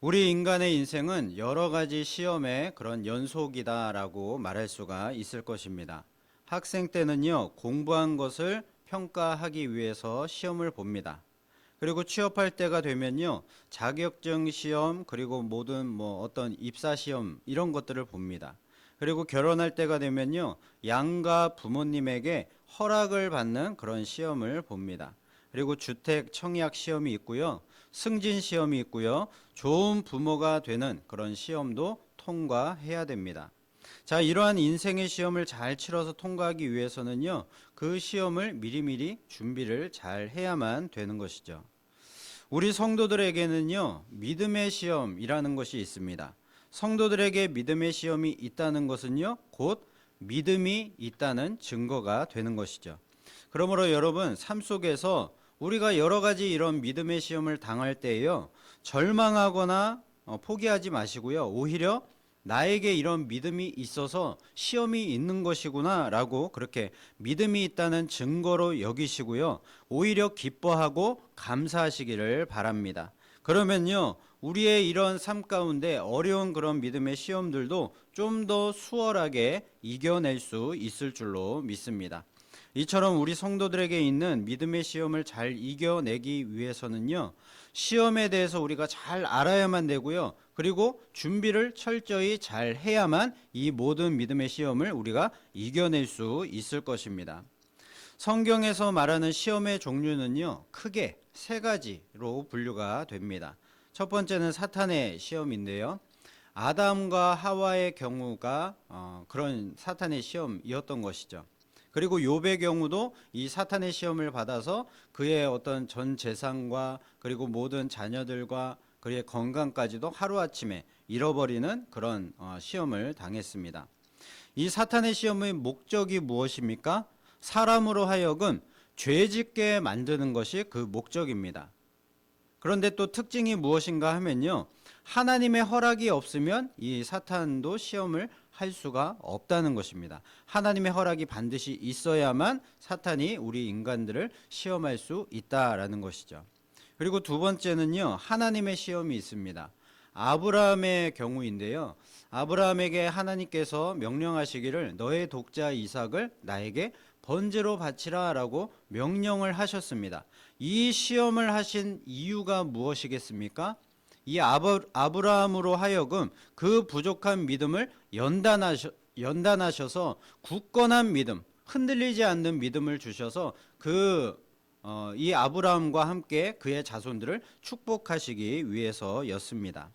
우리 인간의 인생은 여러 가지 시험의 그런 연속이다라고 말할 수가 있을 것입니다. 학생 때는요, 공부한 것을 평가하기 위해서 시험을 봅니다. 그리고 취업할 때가 되면요, 자격증 시험, 그리고 모든 어떤 입사 시험, 이런 것들을 봅니다. 그리고 결혼할 때가 되면요, 양가 부모님에게 허락을 받는 그런 시험을 봅니다. 그리고 주택 청약 시험이 있고요, 승진 시험이 있고요, 좋은 부모가 되는 그런 시험도 통과해야 됩니다. 자, 이러한 인생의 시험을 잘 치러서 통과하기 위해서는요, 그 시험을 미리미리 준비를 잘 해야만 되는 것이죠. 우리 성도들에게는요, 믿음의 시험이라는 것이 있습니다. 성도들에게 믿음의 시험이 있다는 것은요, 곧 믿음이 있다는 증거가 되는 것이죠. 그러므로 여러분, 삶 속에서 우리가 여러 가지 이런 믿음의 시험을 당할 때에요, 절망하거나 포기하지 마시고요, 오히려 나에게 이런 믿음이 있어서 시험이 있는 것이구나 라고 그렇게 믿음이 있다는 증거로 여기시고요, 오히려 기뻐하고 감사하시기를 바랍니다. 그러면요, 우리의 이런 삶 가운데 어려운 그런 믿음의 시험들도 좀 더 수월하게 이겨낼 수 있을 줄로 믿습니다. 이처럼 우리 성도들에게 있는 믿음의 시험을 잘 이겨내기 위해서는요, 시험에 대해서 우리가 잘 알아야만 되고요, 그리고 준비를 철저히 잘 해야만 이 모든 믿음의 시험을 우리가 이겨낼 수 있을 것입니다. 성경에서 말하는 시험의 종류는요, 크게 세 가지로 분류가 됩니다. 첫 번째는 사탄의 시험인데요, 아담과 하와의 경우가 그런 사탄의 시험이었던 것이죠. 그리고 욥의 경우도 이 사탄의 시험을 받아서 그의 어떤 전 재산과 그리고 모든 자녀들과 그의 건강까지도 하루아침에 잃어버리는 그런 시험을 당했습니다. 이 사탄의 시험의 목적이 무엇입니까? 사람으로 하여금 죄짓게 만드는 것이 그 목적입니다. 그런데 또 특징이 무엇인가 하면요, 하나님의 허락이 없으면 이 사탄도 시험을 할 수가 없다는 것입니다. 하나님의 허락이 반드시 있어야만 사탄이 우리 인간들을 시험할 수 있다라는 것이죠. 그리고 두 번째는요, 하나님의 시험이 있습니다. 아브라함의 경우인데요, 아브라함에게 하나님께서 명령하시기를 너의 독자 이삭을 나에게 번제로 바치라 라고 명령을 하셨습니다. 이 시험을 하신 이유가 무엇이겠습니까? 이 아브라함으로 하여금 그 부족한 믿음을 연단하셔서 굳건한 믿음, 흔들리지 않는 믿음을 주셔서 이 아브라함과 함께 그의 자손들을 축복하시기 위해서였습니다.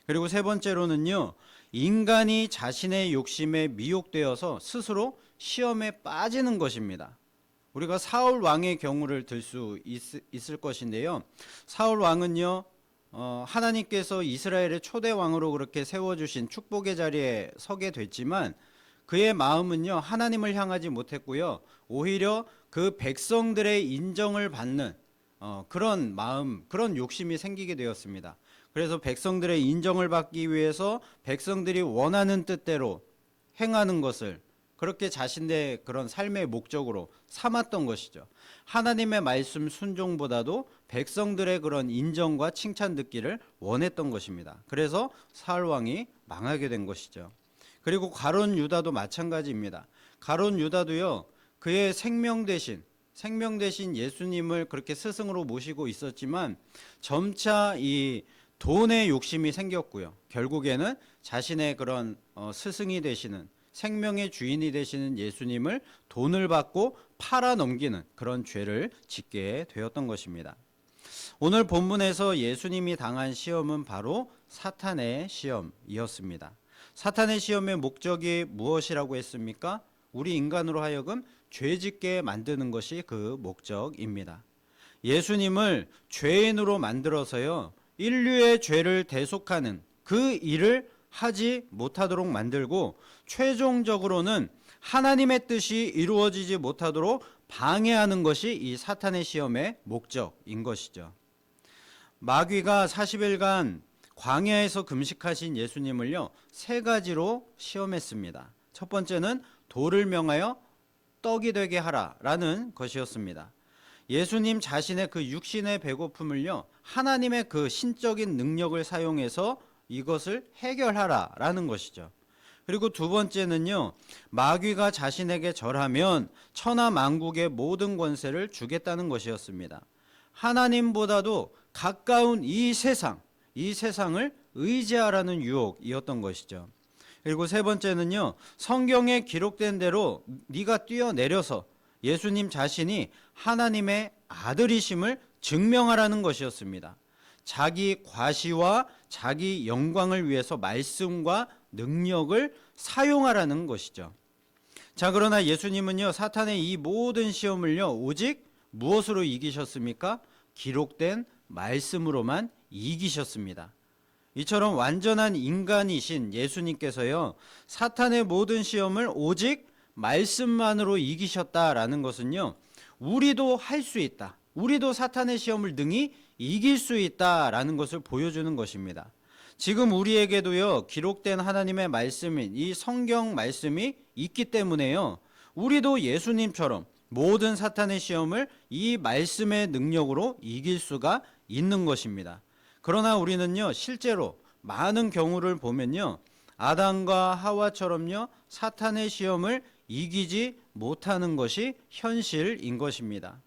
그리고 세 번째로는요, 인간이 자신의 욕심에 미혹되어서 스스로 시험에 빠지는 것입니다. 우리가 사울 왕의 경우를 들 수 있을 것인데요, 사울 왕은요, 하나님께서 이스라엘의 초대 왕으로 그렇게 세워주신 축복의 자리에 서게 됐지만 그의 마음은요, 하나님을 향하지 못했고요, 오히려 그 백성들의 인정을 받는 그런 마음, 그런 욕심이 생기게 되었습니다. 그래서 백성들의 인정을 받기 위해서 백성들이 원하는 뜻대로 행하는 것을 그렇게 자신의 그런 삶의 목적으로 삼았던 것이죠. 하나님의 말씀 순종보다도 백성들의 그런 인정과 칭찬 듣기를 원했던 것입니다. 그래서 사울 왕이 망하게 된 것이죠. 그리고 가룟 유다도 마찬가지입니다. 가룟 유다도요, 그의 생명 대신 예수님을 그렇게 스승으로 모시고 있었지만 점차 이 돈의 욕심이 생겼고요, 결국에는 자신의 그런 스승이 되시는, 생명의 주인이 되시는 예수님을 돈을 받고 팔아 넘기는 그런 죄를 짓게 되었던 것입니다. 오늘 본문에서 예수님이 당한 시험은 바로 사탄의 시험이었습니다. 사탄의 시험의 목적이 무엇이라고 했습니까? 우리 인간으로 하여금 죄짓게 만드는 것이 그 목적입니다. 예수님을 죄인으로 만들어서요, 인류의 죄를 대속하는 그 일을 하지 못하도록 만들고 최종적으로는 하나님의 뜻이 이루어지지 못하도록 방해하는 것이 이 사탄의 시험의 목적인 것이죠. 마귀가 40일간 광야에서 금식하신 예수님을요, 세 가지로 시험했습니다. 첫 번째는 돌을 명하여 떡이 되게 하라라는 것이었습니다. 예수님 자신의 그 육신의 배고픔을요, 하나님의 그 신적인 능력을 사용해서 이것을 해결하라라는 것이죠. 그리고 두 번째는요, 마귀가 자신에게 절하면 천하 만국의 모든 권세를 주겠다는 것이었습니다. 하나님보다도 가까운 이 세상을 의지하라는 유혹이었던 것이죠. 그리고 세 번째는요, 성경에 기록된 대로 네가 뛰어내려서 예수님 자신이 하나님의 아들이심을 증명하라는 것이었습니다. 자기 과시와 자기 영광을 위해서 말씀과 능력을 사용하라는 것이죠. 자, 그러나 예수님은요, 사탄의 이 모든 시험을요, 오직 무엇으로 이기셨습니까? 기록된 말씀으로만 이기셨습니다. 이처럼 완전한 인간이신 예수님께서요, 사탄의 모든 시험을 오직 말씀만으로 이기셨다라는 것은요, 우리도 할 수 있다, 우리도 사탄의 시험을 능히 이길 수 있다라는 것을 보여주는 것입니다. 지금 우리에게도요, 기록된 하나님의 말씀인 이 성경 말씀이 있기 때문에요, 우리도 예수님처럼 모든 사탄의 시험을 이 말씀의 능력으로 이길 수가 있는 것입니다. 그러나 우리는요, 실제로 많은 경우를 보면요, 아담과 하와처럼요, 사탄의 시험을 이기지 못하는 것이 현실인 것입니다.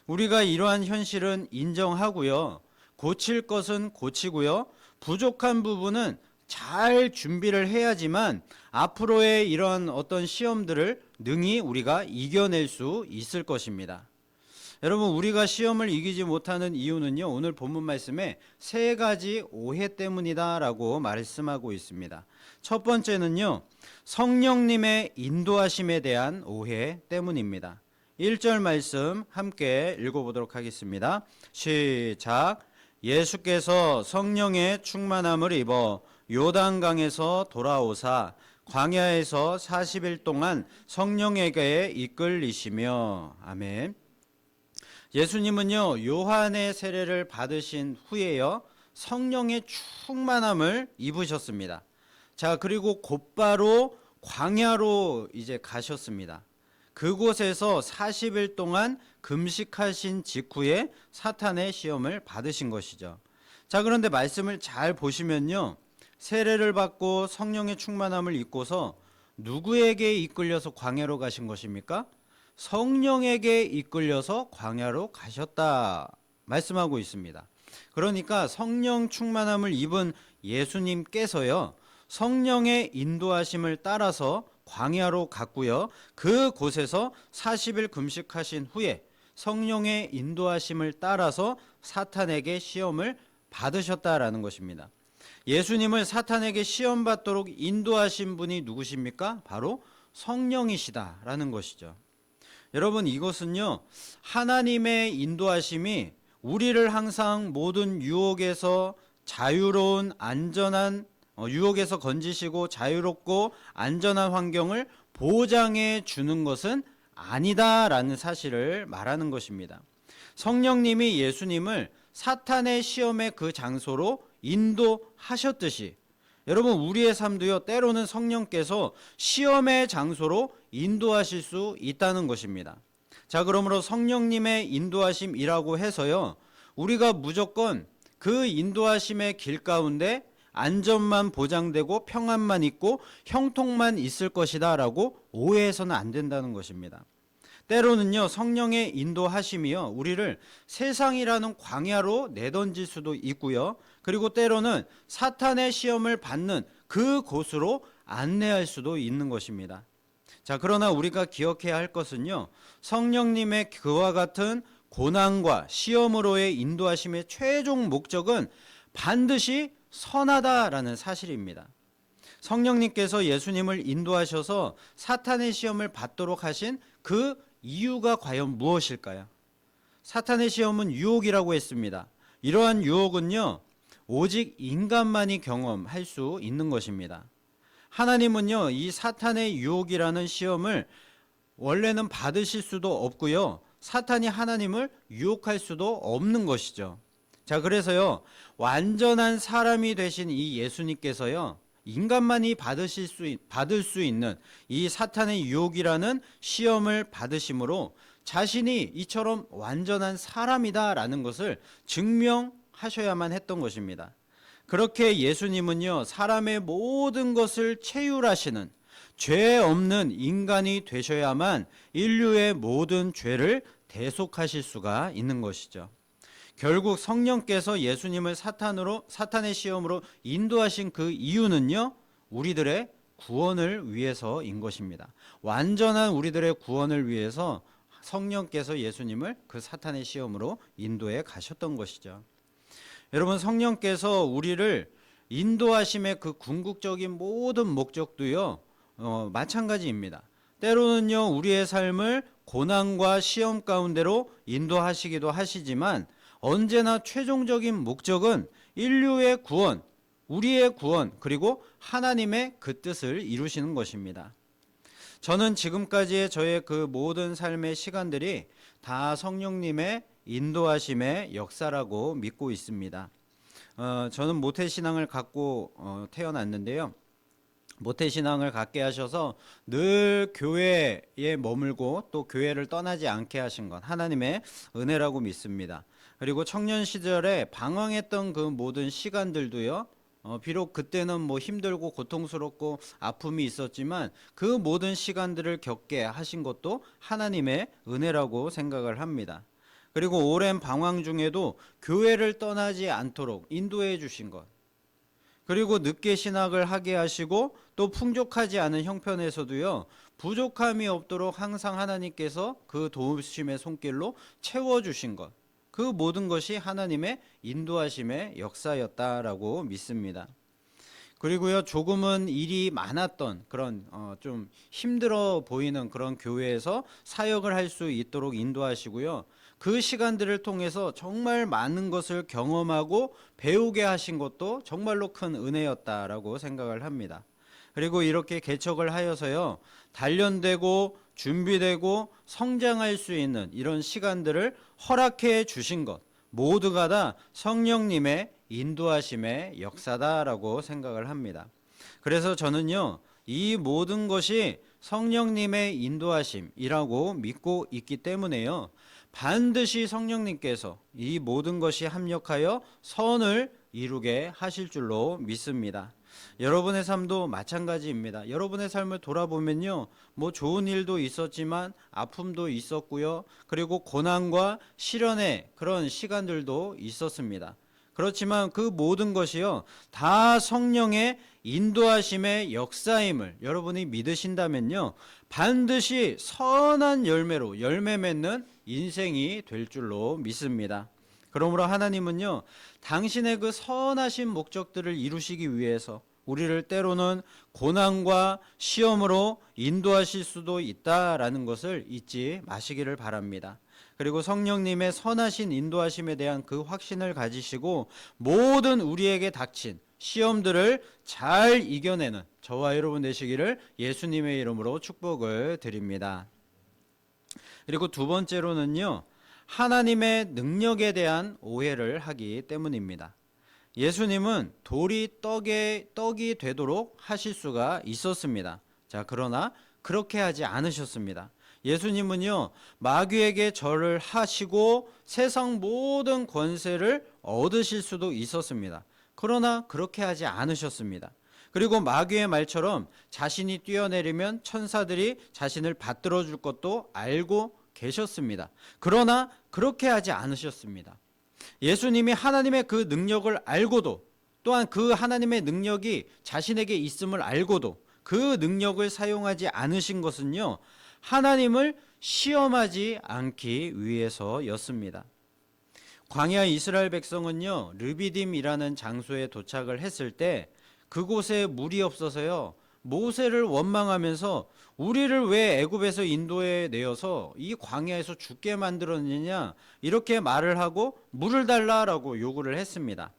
우리가 이러한 현실은 인정하고요, 고칠 것은 고치고요, 부족한 부분은 잘 준비를 해야지만 앞으로의 이런 어떤 시험들을 능히 우리가 이겨낼 수 있을 것입니다. 여러분, 우리가 시험을 이기지 못하는 이유는요, 오늘 본문 말씀에 세 가지 오해 때문이다라고 말씀하고 있습니다. 첫 번째는요, 성령님의 인도하심에 대한 오해 때문입니다. 1절 말씀 함께 읽어보도록 하겠습니다. 시작. 예수께서 성령의 충만함을 입어 요단강에서 돌아오사 광야에서 40일 동안 성령에게 이끌리시며. 아멘. 예수님은요, 요한의 세례를 받으신 후에요, 성령의 충만함을 입으셨습니다. 자, 그리고 곧바로 광야로 이제 가셨습니다. 그곳에서 40일 동안 금식하신 직후에 사탄의 시험을 받으신 것이죠. 자, 그런데 말씀을 잘 보시면요, 세례를 받고 성령의 충만함을 입고서 누구에게 이끌려서 광야로 가신 것입니까? 성령에게 이끌려서 광야로 가셨다 말씀하고 있습니다. 그러니까 성령 충만함을 입은 예수님께서요, 성령의 인도하심을 따라서 광야로 갔고요, 그곳에서 40일 금식하신 후에 성령의 인도하심을 따라서 사탄에게 시험을 받으셨다라는 것입니다. 예수님을 사탄에게 시험 받도록 인도하신 분이 누구십니까? 바로 성령이시다라는 것이죠. 여러분, 이것은요, 하나님의 인도하심이 우리를 항상 모든 유혹에서 자유로운 안전한 유혹에서 건지시고 자유롭고 안전한 환경을 보장해 주는 것은 아니다라는 사실을 말하는 것입니다. 성령님이 예수님을 사탄의 시험의 그 장소로 인도하셨듯이 여러분, 우리의 삶도요, 때로는 성령께서 시험의 장소로 인도하실 수 있다는 것입니다. 자, 그러므로 성령님의 인도하심이라고 해서요, 우리가 무조건 그 인도하심의 길 가운데 안전만 보장되고 평안만 있고 형통만 있을 것이다 라고 오해해서는 안 된다는 것입니다. 때로는요, 성령의 인도하심이요, 우리를 세상이라는 광야로 내던질 수도 있고요, 그리고 때로는 사탄의 시험을 받는 그곳으로 안내할 수도 있는 것입니다. 자, 그러나 우리가 기억해야 할 것은요, 성령님의 그와 같은 고난과 시험으로의 인도하심의 최종 목적은 반드시 선하다라는 사실입니다. 성령님께서 예수님을 인도하셔서 사탄의 시험을 받도록 하신 그 이유가 과연 무엇일까요? 사탄의 시험은 유혹이라고 했습니다. 이러한 유혹은요, 오직 인간만이 경험할 수 있는 것입니다. 하나님은요, 이 사탄의 유혹이라는 시험을 원래는 받으실 수도 없고요, 사탄이 하나님을 유혹할 수도 없는 것이죠. 자, 그래서요, 완전한 사람이 되신 이 예수님께서요, 인간만이 받을 수 있는 이 사탄의 유혹이라는 시험을 받으심으로 자신이 이처럼 완전한 사람이다라는 것을 증명하셔야만 했던 것입니다. 그렇게 예수님은요, 사람의 모든 것을 체휼하시는 죄 없는 인간이 되셔야만 인류의 모든 죄를 대속하실 수가 있는 것이죠. 결국 성령께서 예수님을 사탄의 시험으로 인도하신 그 이유는요, 우리들의 구원을 위해서인 것입니다. 완전한 우리들의 구원을 위해서 성령께서 예수님을 그 사탄의 시험으로 인도해 가셨던 것이죠. 여러분, 성령께서 우리를 인도하심의 그 궁극적인 모든 목적도요, 마찬가지입니다. 때로는요, 우리의 삶을 고난과 시험 가운데로 인도하시기도 하시지만 언제나 최종적인 목적은 인류의 구원, 우리의 구원, 그리고 하나님의 그 뜻을 이루시는 것입니다. 저는 지금까지의 저의 그 모든 삶의 시간들이 다 성령님의 인도하심의 역사라고 믿고 있습니다. 저는 모태신앙을 갖고 태어났는데요. 모태신앙을 갖게 하셔서 늘 교회에 머물고 또 교회를 떠나지 않게 하신 것, 하나님의 은혜라고 믿습니다. 그리고 청년 시절에 방황했던 그 모든 시간들도요, 비록 그때는 뭐 힘들고 고통스럽고 아픔이 있었지만 그 모든 시간들을 겪게 하신 것도 하나님의 은혜라고 생각을 합니다. 그리고 오랜 방황 중에도 교회를 떠나지 않도록 인도해 주신 것, 그리고 늦게 신학을 하게 하시고 또 풍족하지 않은 형편에서도요, 부족함이 없도록 항상 하나님께서 그 도우심의 손길로 채워주신 것, 그 모든 것이 하나님의 인도하심의 역사였다라고 믿습니다. 그리고요, 조금은 일이 많았던 그런 좀 힘들어 보이는 그런 교회에서 사역을 할 수 있도록 인도하시고요, 그 시간들을 통해서 정말 많은 것을 경험하고 배우게 하신 것도 정말로 큰 은혜였다라고 생각을 합니다. 그리고 이렇게 개척을 하여서요, 단련되고 준비되고 성장할 수 있는 이런 시간들을 허락해 주신 것, 모두가 다 성령님의 인도하심의 역사다라고 생각을 합니다. 그래서 저는요, 이 모든 것이 성령님의 인도하심이라고 믿고 있기 때문에요, 반드시 성령님께서 이 모든 것이 합력하여 선을 이루게 하실 줄로 믿습니다. 여러분의 삶도 마찬가지입니다. 여러분의 삶을 돌아보면요, 뭐 좋은 일도 있었지만 아픔도 있었고요, 그리고 고난과 시련의 그런 시간들도 있었습니다. 그렇지만 그 모든 것이요, 다 성령의 인도하심의 역사임을 여러분이 믿으신다면요, 반드시 선한 열매로 열매 맺는 인생이 될 줄로 믿습니다. 그러므로 하나님은요, 당신의 그 선하신 목적들을 이루시기 위해서 우리를 때로는 고난과 시험으로 인도하실 수도 있다라는 것을 잊지 마시기를 바랍니다. 그리고 성령님의 선하신 인도하심에 대한 그 확신을 가지시고 모든 우리에게 닥친 시험들을 잘 이겨내는 저와 여러분 되시기를 예수님의 이름으로 축복을 드립니다. 그리고 두 번째로는요, 하나님의 능력에 대한 오해를 하기 때문입니다. 예수님은 돌이 떡이 되도록 하실 수가 있었습니다. 자, 그러나 그렇게 하지 않으셨습니다. 예수님은요, 마귀에게 절을 하시고 세상 모든 권세를 얻으실 수도 있었습니다. 그러나 그렇게 하지 않으셨습니다. 그리고 마귀의 말처럼 자신이 뛰어내리면 천사들이 자신을 받들어 줄 것도 알고 계셨습니다. 그러나 그렇게 하지 않으셨습니다. 예수님이 하나님의 그 능력을 알고도, 또한 그 하나님의 능력이 자신에게 있음을 알고도 그 능력을 사용하지 않으신 것은요, 하나님을 시험하지 않기 위해서였습니다. 광야 이스라엘 백성은요, 르비딤이라는 장소에 도착을 했을 때 그곳에 물이 없어서요, 모세를 원망하면서 우리를 왜 애굽에서 인도해 내어서 이 광야에서 죽게 만들었느냐, 이렇게 말을 하고 물을 달라라고 요구를 했습니다.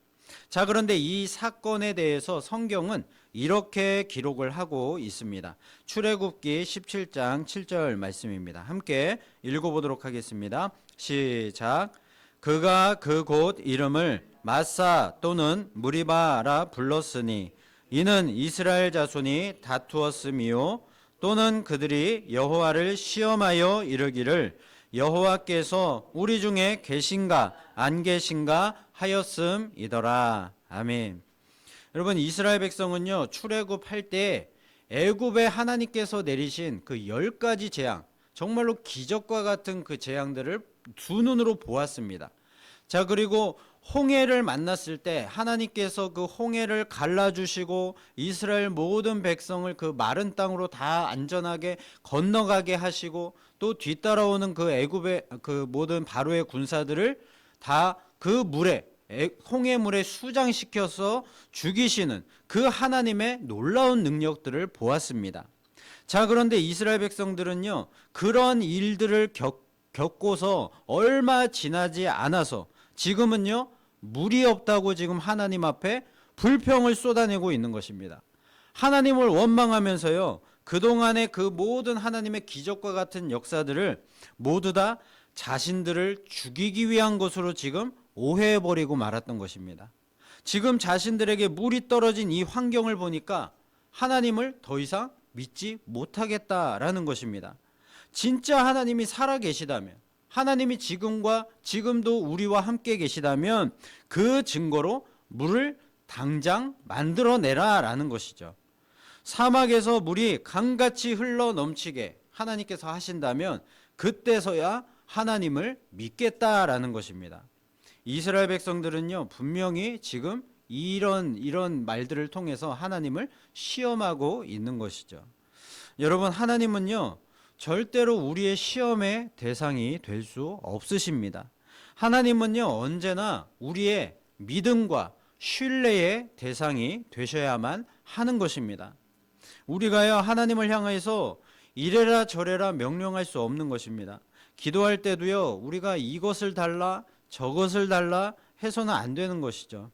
자, 그런데 이 사건에 대해서 성경은 이렇게 기록을 하고 있습니다. 출애굽기 17장 7절 말씀입니다. 함께 읽어보도록 하겠습니다. 시작. 그가 그곳 이름을 마사 또는 무리바라 불렀으니 이는 이스라엘 자손이 다투었음이요, 또는 그들이 여호와를 시험하여 이르기를 여호와께서 우리 중에 계신가 안 계신가 하였음이더라. 아멘. 여러분, 이스라엘 백성은요, 출애굽할 때 애굽에 하나님께서 내리신 그 10가지 재앙, 정말로 기적과 같은 그 재앙들을 두 눈으로 보았습니다. 자, 그리고 홍해를 만났을 때 하나님께서 그 홍해를 갈라주시고 이스라엘 모든 백성을 그 마른 땅으로 다 안전하게 건너가게 하시고, 또 뒤따라오는 그 애굽의 그 모든 바로의 군사들을 다 그 물에, 홍해물에 수장시켜서 죽이시는 그 하나님의 놀라운 능력들을 보았습니다. 자, 그런데 이스라엘 백성들은요, 그런 일들을 겪고서 얼마 지나지 않아서 지금은요, 물이 없다고 지금 하나님 앞에 불평을 쏟아내고 있는 것입니다. 하나님을 원망하면서요, 그동안의 그 모든 하나님의 기적과 같은 역사들을 모두 다 자신들을 죽이기 위한 것으로 지금 오해해버리고 말았던 것입니다. 지금 자신들에게 물이 떨어진 이 환경을 보니까 하나님을 더 이상 믿지 못하겠다라는 것입니다. 진짜 하나님이 살아계시다면, 하나님이 지금도 우리와 함께 계시다면 그 증거로 물을 당장 만들어내라 라는 것이죠. 사막에서 물이 강같이 흘러 넘치게 하나님께서 하신다면 그때서야 하나님을 믿겠다라는 것입니다. 이스라엘 백성들은요, 분명히 지금 이런 말들을 통해서 하나님을 시험하고 있는 것이죠. 여러분, 하나님은요, 절대로 우리의 시험의 대상이 될 수 없으십니다. 하나님은요, 언제나 우리의 믿음과 신뢰의 대상이 되셔야만 하는 것입니다. 우리가요, 하나님을 향해서 이래라 저래라 명령할 수 없는 것입니다. 기도할 때도요, 우리가 이것을 달라 저것을 달라 해서는 안 되는 것이죠.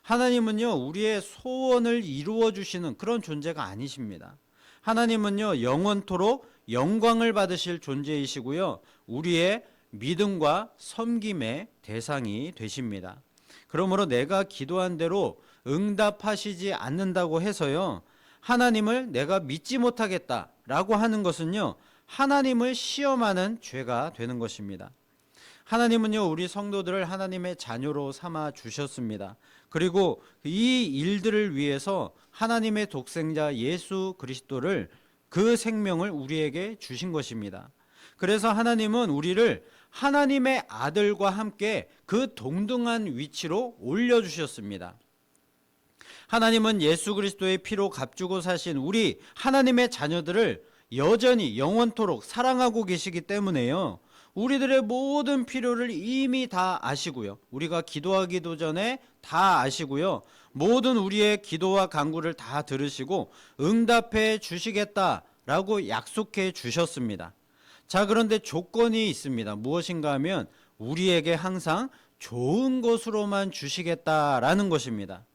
하나님은요, 우리의 소원을 이루어 주시는 그런 존재가 아니십니다. 하나님은요, 영원토록 영광을 받으실 존재이시고요, 우리의 믿음과 섬김의 대상이 되십니다. 그러므로 내가 기도한 대로 응답하시지 않는다고 해서요, 하나님을 내가 믿지 못하겠다라고 하는 것은요, 하나님을 시험하는 죄가 되는 것입니다. 하나님은요, 우리 성도들을 하나님의 자녀로 삼아 주셨습니다. 그리고 이 일들을 위해서 하나님의 독생자 예수 그리스도를, 그 생명을 우리에게 주신 것입니다. 그래서 하나님은 우리를 하나님의 아들과 함께 그 동등한 위치로 올려주셨습니다. 하나님은 예수 그리스도의 피로 값주고 사신 우리 하나님의 자녀들을 여전히 영원토록 사랑하고 계시기 때문에요, 우리들의 모든 필요를 이미 다 아시고요, 우리가 기도하기도 전에 다 아시고요, 모든 우리의 기도와 간구를 다 들으시고 응답해 주시겠다라고 약속해 주셨습니다. 자, 그런데 조건이 있습니다. 무엇인가 하면 우리에게 항상 좋은 것으로만 주시겠다라는 것입니다.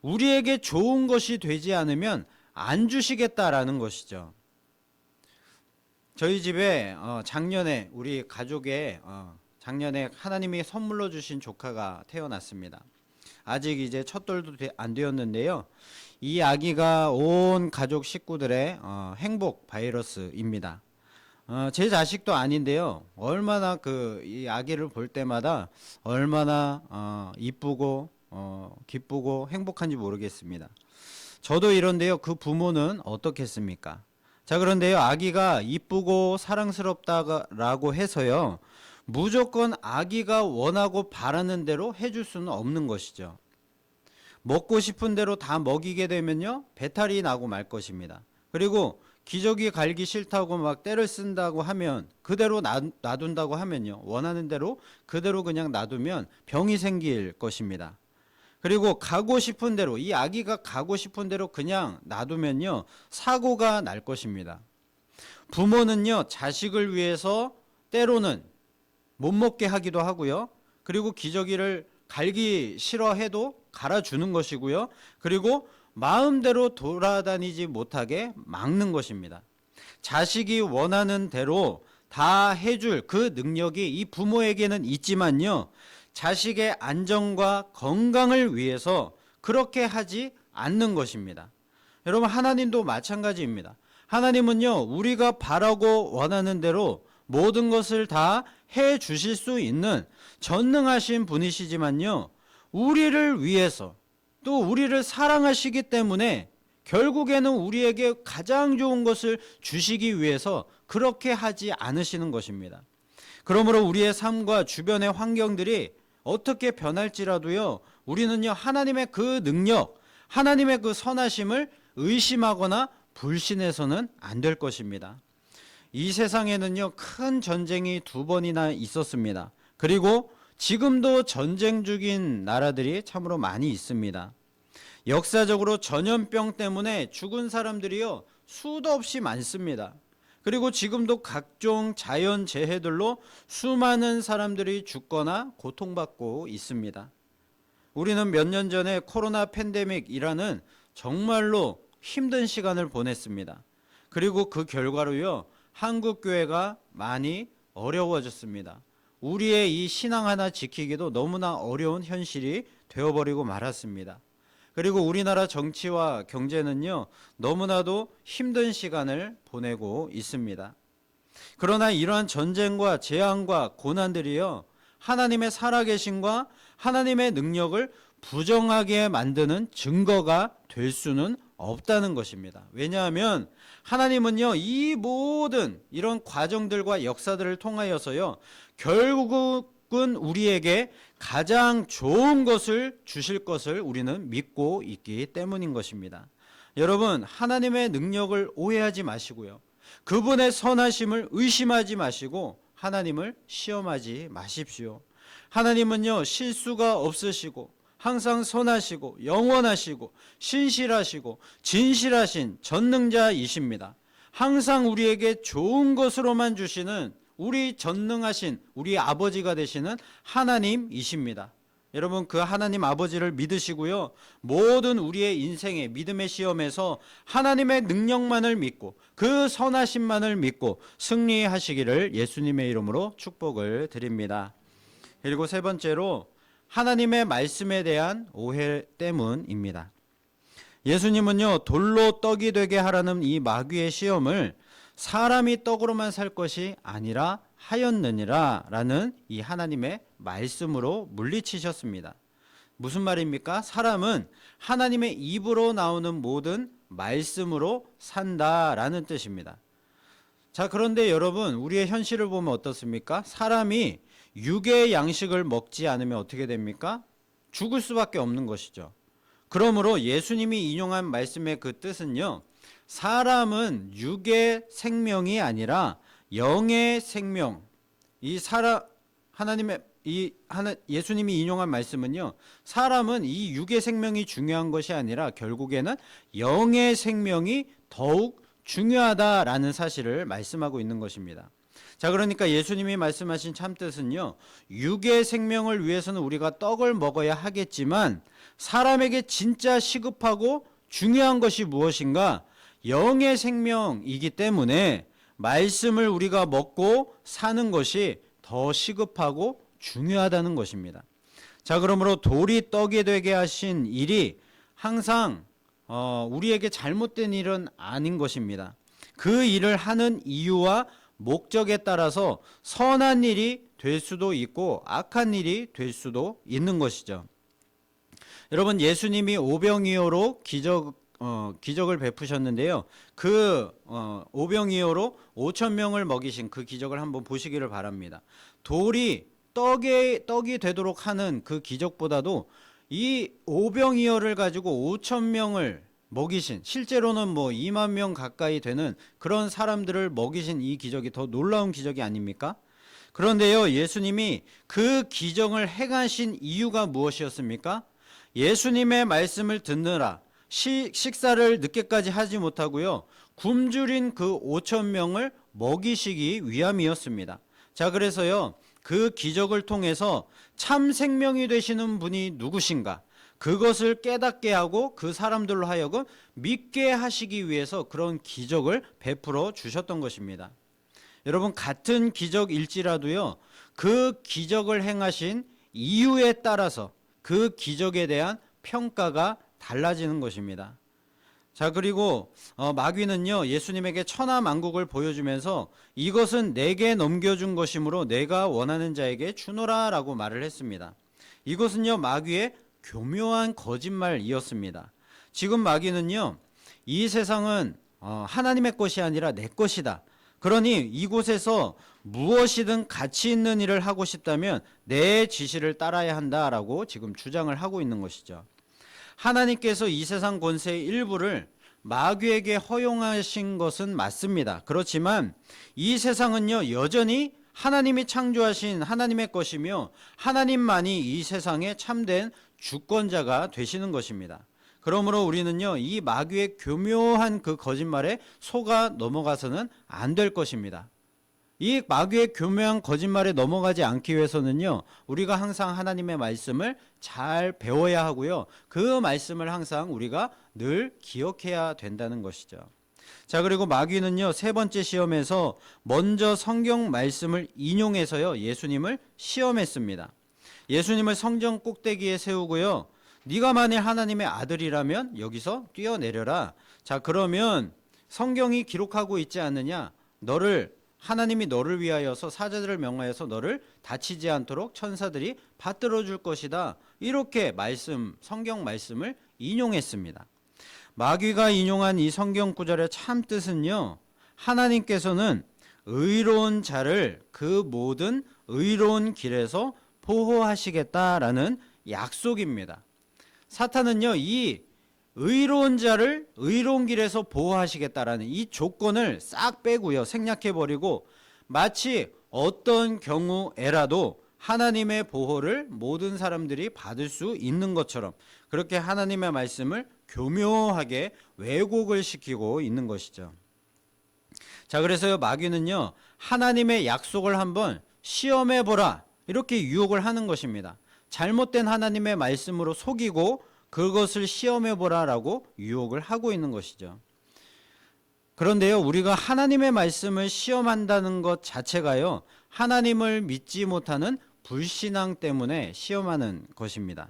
우리에게 좋은 것이 되지 않으면 안 주시겠다라는 것이죠. 저희 집에 작년에 우리 가족의 작년에 하나님이 선물로 주신 조카가 태어났습니다. 아직 이제 첫 돌도 안 되었는데요, 이 아기가 온 가족 식구들의 행복 바이러스입니다. 제 자식도 아닌데요, 얼마나 이 아기를 볼 때마다 얼마나 이쁘고 기쁘고 행복한지 모르겠습니다. 저도 이런데요, 그 부모는 어떻겠습니까? 자, 그런데요, 아기가 이쁘고 사랑스럽다라고 해서요, 무조건 아기가 원하고 바라는 대로 해줄 수는 없는 것이죠. 먹고 싶은 대로 다 먹이게 되면요, 배탈이 나고 말 것입니다. 그리고 기저귀 갈기 싫다고 막 때를 쓴다고 하면, 그대로 놔둔다고 하면요, 원하는 대로 그대로 그냥 놔두면 병이 생길 것입니다. 그리고 가고 싶은 대로, 이 아기가 가고 싶은 대로 그냥 놔두면요, 사고가 날 것입니다. 부모는요, 자식을 위해서 때로는 못 먹게 하기도 하고요, 그리고 기저귀를 갈기 싫어해도 갈아주는 것이고요, 그리고 마음대로 돌아다니지 못하게 막는 것입니다. 자식이 원하는 대로 다 해줄 그 능력이 이 부모에게는 있지만요, 자식의 안정과 건강을 위해서 그렇게 하지 않는 것입니다. 여러분, 하나님도 마찬가지입니다. 하나님은요, 우리가 바라고 원하는 대로 모든 것을 다 해 주실 수 있는 전능하신 분이시지만요, 우리를 위해서 또 우리를 사랑하시기 때문에 결국에는 우리에게 가장 좋은 것을 주시기 위해서 그렇게 하지 않으시는 것입니다. 그러므로 우리의 삶과 주변의 환경들이 어떻게 변할지라도요, 우리는요, 하나님의 그 능력, 하나님의 그 선하심을 의심하거나 불신해서는 안 될 것입니다. 이 세상에는요, 큰 전쟁이 2번이나 있었습니다. 그리고 지금도 전쟁 중인 나라들이 참으로 많이 있습니다. 역사적으로 전염병 때문에 죽은 사람들이요, 수도 없이 많습니다. 그리고 지금도 각종 자연재해들로 수많은 사람들이 죽거나 고통받고 있습니다. 우리는 몇 년 전에 코로나 팬데믹이라는 정말로 힘든 시간을 보냈습니다. 그리고 그 결과로요, 한국 교회가 많이 어려워졌습니다. 우리의 이 신앙 하나 지키기도 너무나 어려운 현실이 되어버리고 말았습니다. 그리고 우리나라 정치와 경제는요, 너무나도 힘든 시간을 보내고 있습니다. 그러나 이러한 전쟁과 재앙과 고난들이요, 하나님의 살아계심과 하나님의 능력을 부정하게 만드는 증거가 될 수는 없다는 것입니다. 왜냐하면 하나님은요, 이 모든 이런 과정들과 역사들을 통하여서요, 결국은 우리에게 가장 좋은 것을 주실 것을 우리는 믿고 있기 때문인 것입니다. 여러분, 하나님의 능력을 오해하지 마시고요, 그분의 선하심을 의심하지 마시고 하나님을 시험하지 마십시오. 하나님은요, 실수가 없으시고 항상 선하시고 영원하시고 신실하시고 진실하신 전능자이십니다. 항상 우리에게 좋은 것으로만 주시는 우리 전능하신 우리 아버지가 되시는 하나님이십니다. 여러분, 그 하나님 아버지를 믿으시고요, 모든 우리의 인생의 믿음의 시험에서 하나님의 능력만을 믿고 그 선하심만을 믿고 승리하시기를 예수님의 이름으로 축복을 드립니다. 그리고 3번째로 하나님의 말씀에 대한 오해 때문입니다. 예수님은요, 돌로 떡이 되게 하라는 이 마귀의 시험을 사람이 떡으로만 살 것이 아니라 하였느니라 라는 이 하나님의 말씀으로 물리치셨습니다. 무슨 말입니까? 사람은 하나님의 입으로 나오는 모든 말씀으로 산다라는 뜻입니다. 자, 그런데 여러분, 우리의 현실을 보면 어떻습니까? 사람이 육의 양식을 먹지 않으면 어떻게 됩니까? 죽을 수밖에 없는 것이죠. 그러므로 예수님이 인용한 말씀의 그 뜻은요, 사람은 육의 생명이 아니라 영의 생명, 예수님이 인용한 말씀은요, 사람은 이 육의 생명이 중요한 것이 아니라 결국에는 영의 생명이 더욱 중요하다라는 사실을 말씀하고 있는 것입니다. 자, 그러니까 예수님이 말씀하신 참뜻은요, 육의 생명을 위해서는 우리가 떡을 먹어야 하겠지만 사람에게 진짜 시급하고 중요한 것이 무엇인가? 영의 생명이기 때문에 말씀을 우리가 먹고 사는 것이 더 시급하고 중요하다는 것입니다. 자, 그러므로 돌이 떡이 되게 하신 일이 항상 우리에게 잘못된 일은 아닌 것입니다. 그 일을 하는 이유와 목적에 따라서 선한 일이 될 수도 있고 악한 일이 될 수도 있는 것이죠. 여러분, 예수님이 오병이어로 기적을 베푸셨는데요, 그 오병이어로 5천 명을 먹이신 그 기적을 한번 보시기를 바랍니다. 돌이 떡이 되도록 하는 그 기적보다도 이 오병이어를 가지고 5천 명을 먹이신, 실제로는 2만 명 가까이 되는 그런 사람들을 먹이신 이 기적이 더 놀라운 기적이 아닙니까? 그런데요, 예수님이 그 기적을 행하신 이유가 무엇이었습니까? 예수님의 말씀을 듣느라 식사를 늦게까지 하지 못하고요, 굶주린 그 5천 명을 먹이시기 위함이었습니다. 자, 그래서요, 그 기적을 통해서 참 생명이 되시는 분이 누구신가, 그것을 깨닫게 하고 그 사람들로 하여금 믿게 하시기 위해서 그런 기적을 베풀어 주셨던 것입니다. 여러분, 같은 기적일지라도요, 그 기적을 행하신 이유에 따라서 그 기적에 대한 평가가 달라지는 것입니다. 자, 그리고 마귀는요, 예수님에게 천하 만국을 보여주면서 이것은 내게 넘겨준 것이므로 내가 원하는 자에게 주노라 라고 말을 했습니다. 이것은요, 마귀의 교묘한 거짓말이었습니다. 지금 마귀는요, 이 세상은 하나님의 것이 아니라 내 것이다. 그러니 이곳에서 무엇이든 가치 있는 일을 하고 싶다면 내 지시를 따라야 한다라고 지금 주장을 하고 있는 것이죠. 하나님께서 이 세상 권세의 일부를 마귀에게 허용하신 것은 맞습니다. 그렇지만 이 세상은요, 여전히 하나님이 창조하신 하나님의 것이며 하나님만이 이 세상의 참된 주권자가 되시는 것입니다. 그러므로 우리는요, 이 마귀의 교묘한 그 거짓말에 속아 넘어가서는 안 될 것입니다. 이 마귀의 교묘한 거짓말에 넘어가지 않기 위해서는요, 우리가 항상 하나님의 말씀을 잘 배워야 하고요, 그 말씀을 항상 우리가 늘 기억해야 된다는 것이죠. 자, 그리고 마귀는요, 세 번째 시험에서 먼저 성경 말씀을 인용해서요, 예수님을 시험했습니다. 예수님을 성전 꼭대기에 세우고요, 네가 만일 하나님의 아들이라면 여기서 뛰어내려라. 자, 그러면 성경이 기록하고 있지 않느냐? 하나님이 너를 위하여서 사자들을 명하여서 너를 다치지 않도록 천사들이 받들어 줄 것이다. 이렇게 성경 말씀을 인용했습니다. 마귀가 인용한 이 성경 구절의 참 뜻은요, 하나님께서는 의로운 자를 그 모든 의로운 길에서 보호하시겠다라는 약속입니다. 사탄은요, 이 의로운 자를 의로운 길에서 보호하시겠다라는 이 조건을 싹 빼고요, 생략해버리고 마치 어떤 경우에라도 하나님의 보호를 모든 사람들이 받을 수 있는 것처럼 그렇게 하나님의 말씀을 교묘하게 왜곡을 시키고 있는 것이죠. 자, 그래서요, 마귀는요, 하나님의 약속을 한번 시험해보라 이렇게 유혹을 하는 것입니다. 잘못된 하나님의 말씀으로 속이고 그것을 시험해보라라고 유혹을 하고 있는 것이죠. 그런데요, 우리가 하나님의 말씀을 시험한다는 것 자체가요, 하나님을 믿지 못하는 불신앙 때문에 시험하는 것입니다.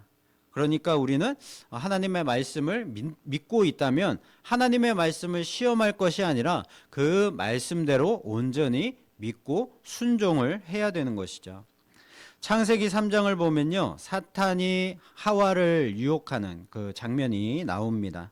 그러니까 우리는 하나님의 말씀을 믿고 있다면 하나님의 말씀을 시험할 것이 아니라 그 말씀대로 온전히 믿고 순종을 해야 되는 것이죠. 창세기 3장을 보면요, 사탄이 하와를 유혹하는 그 장면이 나옵니다.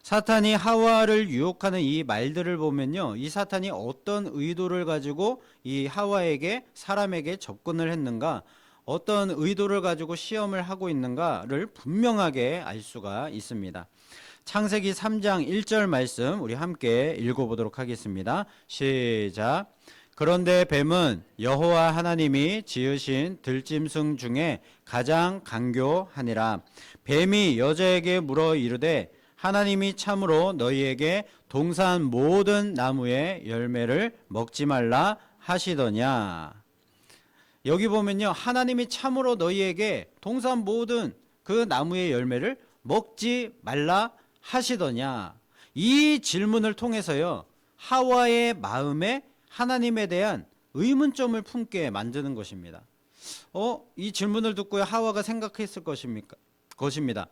사탄이 하와를 유혹하는 이 말들을 보면요, 이 사탄이 어떤 의도를 가지고 이 하와에게, 사람에게 접근을 했는가, 어떤 의도를 가지고 시험을 하고 있는가를 분명하게 알 수가 있습니다. 창세기 3장 1절 말씀 우리 함께 읽어보도록 하겠습니다. 시작. 그런데 뱀은 여호와 하나님이 지으신 들짐승 중에 가장 간교하니라. 뱀이 여자에게 물어 이르되 하나님이 참으로 너희에게 동산 모든 나무의 열매를 먹지 말라 하시더냐. 여기 보면요, 하나님이 참으로 너희에게 동산 모든 그 나무의 열매를 먹지 말라 하시더냐. 이 질문을 통해서요, 하와의 마음에 하나님에 대한 의문점을 품게 만드는 것입니다. 이 질문을 듣고 하와가 생각했을 것입니다.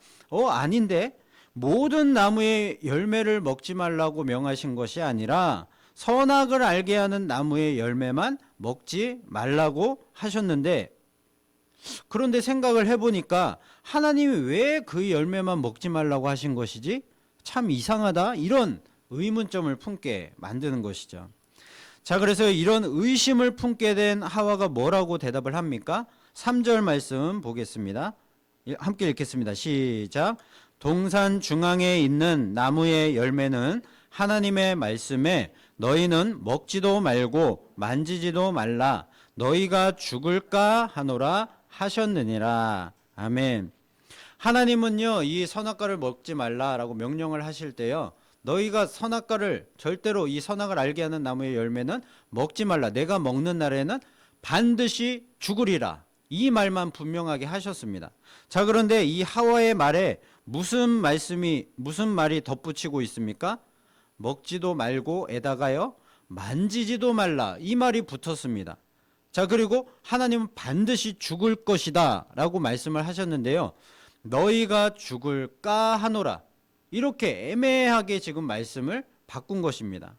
아닌데 모든 나무의 열매를 먹지 말라고 명하신 것이 아니라 선악을 알게 하는 나무의 열매만 먹지 말라고 하셨는데, 그런데 생각을 해보니까 하나님이 왜 그 열매만 먹지 말라고 하신 것이지? 참 이상하다. 이런 의문점을 품게 만드는 것이죠. 자, 그래서 이런 의심을 품게 된 하와가 뭐라고 대답을 합니까? 3절 말씀 보겠습니다. 함께 읽겠습니다. 시작. 동산 중앙에 있는 나무의 열매는 하나님의 말씀에 너희는 먹지도 말고 만지지도 말라 너희가 죽을까 하노라 하셨느니라. 아멘. 하나님은요, 이 선악과를 먹지 말라라고 명령을 하실 때요, 너희가 절대로 이 선악을 알게 하는 나무의 열매는 먹지 말라. 내가 먹는 날에는 반드시 죽으리라. 이 말만 분명하게 하셨습니다. 자, 그런데 이 하와의 말에 무슨 말이 덧붙이고 있습니까? 먹지도 말고 에다가요, 만지지도 말라. 이 말이 붙었습니다. 자, 그리고 하나님은 반드시 죽을 것이다 라고 말씀을 하셨는데요, 너희가 죽을까 하노라. 이렇게 애매하게 지금 말씀을 바꾼 것입니다.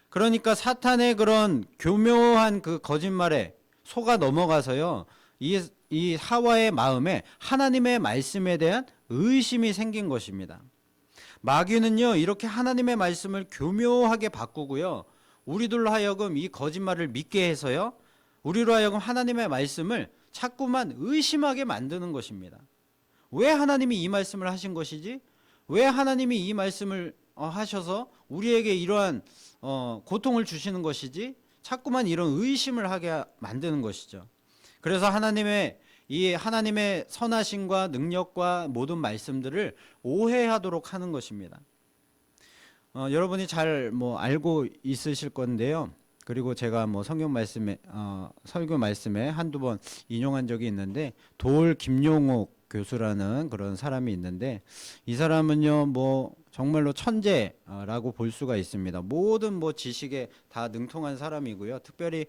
그러니까 사탄의 그런 교묘한 그 거짓말에 속아 넘어가서요, 이 하와의 마음에 하나님의 말씀에 대한 의심이 생긴 것입니다. 마귀는요, 이렇게 하나님의 말씀을 교묘하게 바꾸고요, 우리들로 하여금 이 거짓말을 믿게 해서요, 우리로 하여금 하나님의 말씀을 자꾸만 의심하게 만드는 것입니다. 왜 하나님이 이 말씀을 하신 것이지? 왜 하나님이 이 말씀을 하셔서 우리에게 이러한 고통을 주시는 것이지? 자꾸만 이런 의심을 하게 만드는 것이죠. 그래서 하나님의 선하심과 능력과 모든 말씀들을 오해하도록 하는 것입니다. 여러분이 잘 알고 있으실 건데요. 그리고 제가 성경 말씀에 설교 말씀에 한두 번 인용한 적이 있는데, 돌 김용옥 교수라는 그런 사람이 있는데, 이 사람은요 정말로 천재라고 볼 수가 있습니다. 모든 지식에 다 능통한 사람이고요. 특별히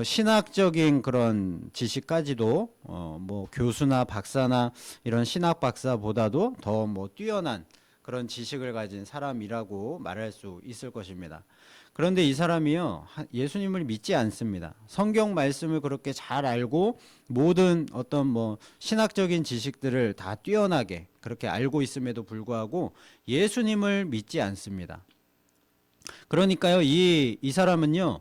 신학적인 그런 지식까지도 교수나 박사나 이런 신학 박사보다도 더 뛰어난 그런 지식을 가진 사람이라고 말할 수 있을 것입니다. 그런데 이 사람이요, 예수님을 믿지 않습니다. 성경 말씀을 그렇게 잘 알고 모든 어떤 신학적인 지식들을 다 뛰어나게 그렇게 알고 있음에도 불구하고 예수님을 믿지 않습니다. 그러니까요, 이 사람은요,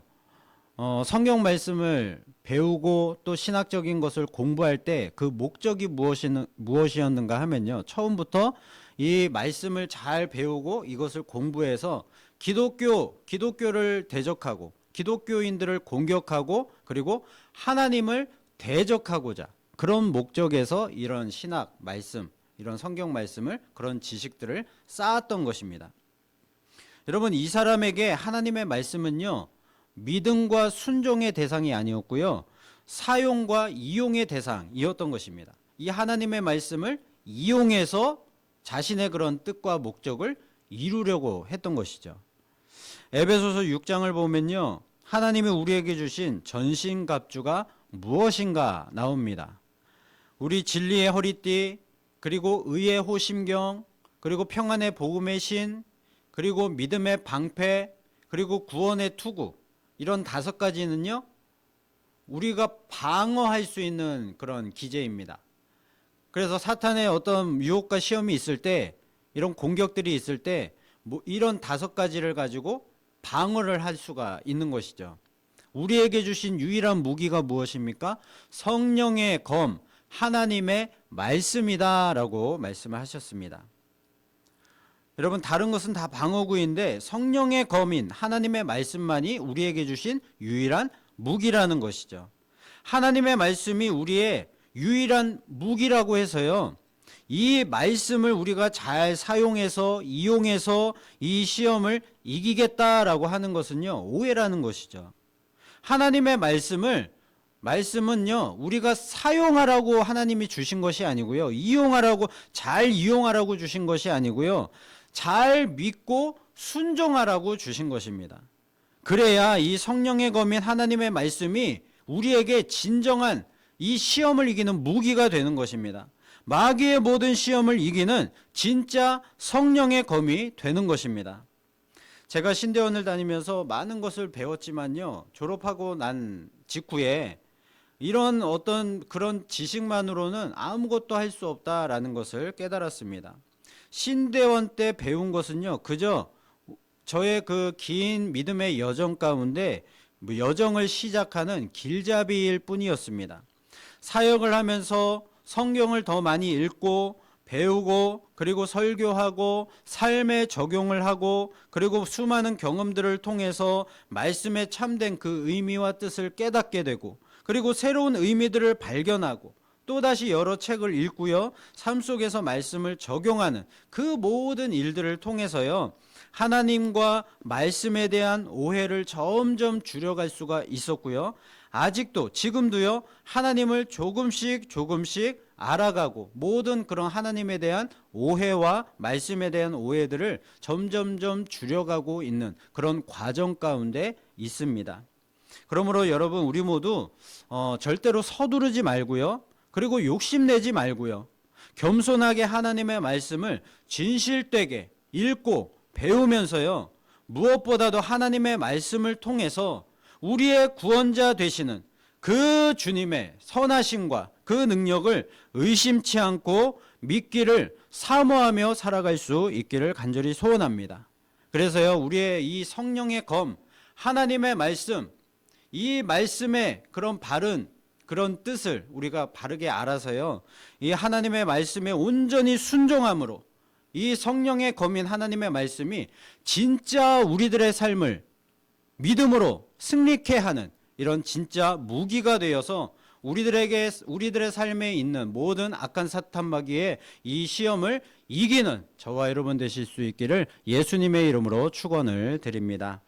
성경 말씀을 배우고 또 신학적인 것을 공부할 때 그 목적이 무엇이었는가 하면요, 처음부터 이 말씀을 잘 배우고 이것을 공부해서 기독교를 대적하고 기독교인들을 공격하고 그리고 하나님을 대적하고자, 그런 목적에서 이런 신학 말씀, 이런 성경 말씀을, 그런 지식들을 쌓았던 것입니다. 여러분, 이 사람에게 하나님의 말씀은요, 믿음과 순종의 대상이 아니었고요, 사용과 이용의 대상이었던 것입니다. 이 하나님의 말씀을 이용해서 자신의 그런 뜻과 목적을 이루려고 했던 것이죠. 에베소서 6장을 보면요, 하나님이 우리에게 주신 전신갑주가 무엇인가 나옵니다. 우리 진리의 허리띠, 그리고 의의 호심경, 그리고 평안의 복음의 신, 그리고 믿음의 방패, 그리고 구원의 투구, 이런 5가지는요 우리가 방어할 수 있는 그런 기제입니다. 그래서 사탄의 어떤 유혹과 시험이 있을 때, 이런 공격들이 있을 때 이런 5가지를 가지고 방어를 할 수가 있는 것이죠. 우리에게 주신 유일한 무기가 무엇입니까? 성령의 검, 하나님의 말씀이다라고 말씀을 하셨습니다. 여러분, 다른 것은 다 방어구인데 성령의 검인 하나님의 말씀만이 우리에게 주신 유일한 무기라는 것이죠. 하나님의 말씀이 우리의 유일한 무기라고 해서요, 이 말씀을 우리가 잘 사용해서 이용해서 이 시험을 이기겠다라고 하는 것은요, 오해라는 것이죠. 하나님의 말씀은요 우리가 사용하라고 하나님이 주신 것이 아니고요, 잘 이용하라고 주신 것이 아니고요, 잘 믿고 순종하라고 주신 것입니다. 그래야 이 성령의 검인 하나님의 말씀이 우리에게 진정한 이 시험을 이기는 무기가 되는 것입니다. 마귀의 모든 시험을 이기는 진짜 성령의 검이 되는 것입니다. 제가 신대원을 다니면서 많은 것을 배웠지만요, 졸업하고 난 직후에 이런 어떤 그런 지식만으로는 아무것도 할 수 없다라는 것을 깨달았습니다. 신대원 때 배운 것은요, 그저 저의 그 긴 믿음의 여정 가운데 여정을 시작하는 길잡이일 뿐이었습니다. 사역을 하면서 성경을 더 많이 읽고 배우고, 그리고 설교하고 삶에 적용을 하고, 그리고 수많은 경험들을 통해서 말씀에 참된 그 의미와 뜻을 깨닫게 되고, 그리고 새로운 의미들을 발견하고, 또다시 여러 책을 읽고요, 삶 속에서 말씀을 적용하는 그 모든 일들을 통해서요, 하나님과 말씀에 대한 오해를 점점 줄여갈 수가 있었고요, 아직도 지금도요, 하나님을 조금씩 알아가고, 모든 그런 하나님에 대한 오해와 말씀에 대한 오해들을 점점점 줄여가고 있는 그런 과정 가운데 있습니다. 그러므로 여러분, 우리 모두 절대로 서두르지 말고요, 그리고 욕심내지 말고요, 겸손하게 하나님의 말씀을 진실되게 읽고 배우면서요, 무엇보다도 하나님의 말씀을 통해서 우리의 구원자 되시는 그 주님의 선하심과 그 능력을 의심치 않고 믿기를 사모하며 살아갈 수 있기를 간절히 소원합니다. 그래서요, 우리의 이 성령의 검, 하나님의 말씀, 이 말씀의 그런 바른 그런 뜻을 우리가 바르게 알아서요, 이 하나님의 말씀에 온전히 순종함으로 이 성령의 검인 하나님의 말씀이 진짜 우리들의 삶을 믿음으로 승리케 하는 이런 진짜 무기가 되어서 우리들의 삶에 있는 모든 악한 사탄마귀의 이 시험을 이기는 저와 여러분 되실 수 있기를 예수님의 이름으로 축원을 드립니다.